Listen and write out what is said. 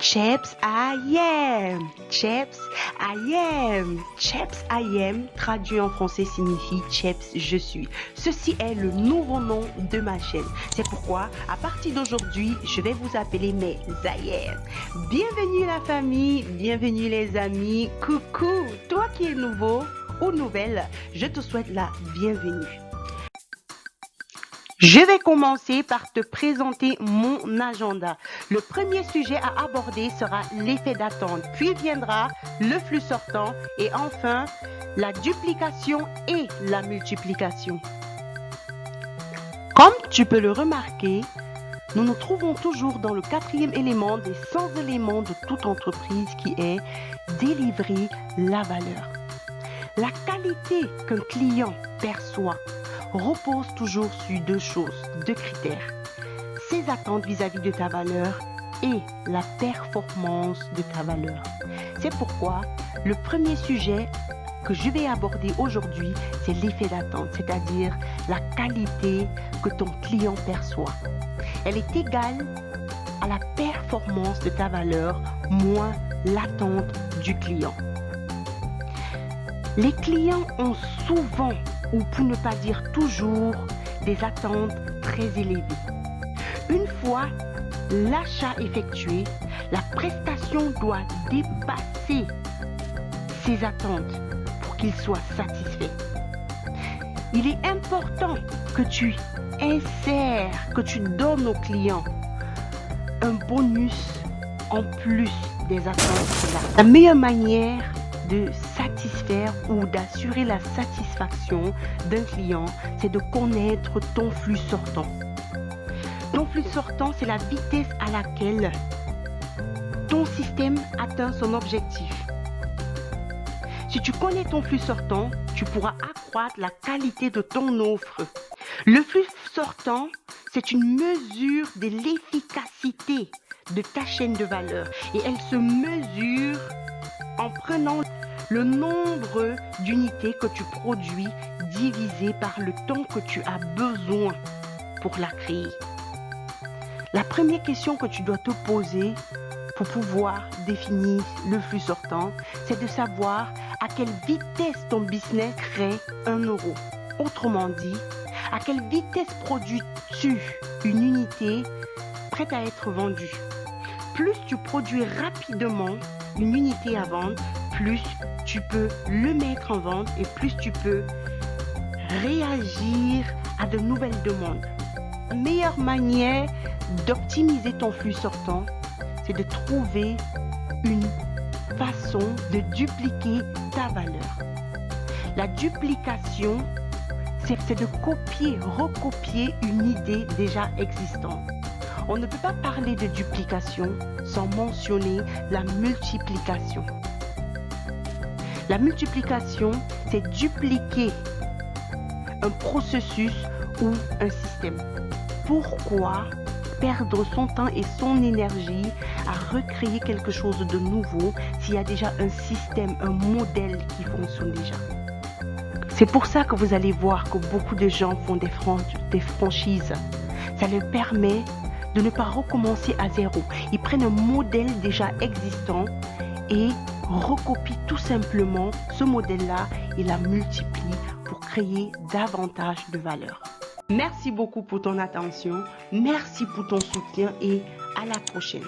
Chaps I am. Chaps I am. Chaps I am, traduit en français, signifie Chaps je suis. Ceci est le nouveau nom de ma chaîne. C'est pourquoi, à partir d'aujourd'hui, je vais vous appeler mes Zayem. Bienvenue la famille, bienvenue les amis. Coucou, toi qui es nouveau ou nouvelle, je te souhaite la bienvenue. Je vais commencer par te présenter mon agenda. Le premier sujet à aborder sera l'effet d'attente, puis viendra le flux sortant et enfin la duplication et la multiplication. Comme tu peux le remarquer, nous nous trouvons toujours dans le quatrième élément des 100 éléments de toute entreprise qui est délivrer la valeur. La qualité qu'un client perçoit repose toujours sur deux choses, deux critères. Ses attentes vis-à-vis de ta valeur et la performance de ta valeur. C'est pourquoi le premier sujet que je vais aborder aujourd'hui, c'est l'effet d'attente, c'est-à-dire la qualité que ton client perçoit. Elle est égale à la performance de ta valeur moins l'attente du client. Les clients ont souvent, ou pour ne pas dire toujours, des attentes très élevées. Une fois l'achat effectué, la prestation doit dépasser ces attentes pour qu'il soit satisfait. Il est important que tu insères, que tu donnes au client un bonus en plus des attentes. La meilleure manière de satisfaire ou d'assurer la satisfaction d'un client, c'est de connaître ton flux sortant. Ton flux sortant, c'est la vitesse à laquelle ton système atteint son objectif. Si tu connais ton flux sortant, tu pourras accroître la qualité de ton offre. Le flux sortant, c'est une mesure de l'efficacité de ta chaîne de valeur et elle se mesure en prenant le nombre d'unités que tu produis divisé par le temps que tu as besoin pour la créer. La première question que tu dois te poser pour pouvoir définir le flux sortant, c'est de savoir à quelle vitesse ton business crée 1 euro. Autrement dit, à quelle vitesse produis-tu une unité prête à être vendue? Plus tu produis rapidement une unité à vendre, plus tu peux le mettre en vente et plus tu peux réagir à de nouvelles demandes. La meilleure manière d'optimiser ton flux sortant, c'est de trouver une façon de dupliquer ta valeur. La duplication, c'est de copier, recopier une idée déjà existante. On ne peut pas parler de duplication sans mentionner la multiplication. La multiplication, c'est dupliquer un processus ou un système. Pourquoi perdre son temps et son énergie à recréer quelque chose de nouveau s'il y a déjà un système, un modèle qui fonctionne déjà? C'est pour ça que vous allez voir que beaucoup de gens font des franchises. Ça leur permet de ne pas recommencer à zéro. Ils prennent un modèle déjà existant et recopient tout simplement ce modèle-là et la multiplient pour créer davantage de valeur. Merci beaucoup pour ton attention, merci pour ton soutien et à la prochaine.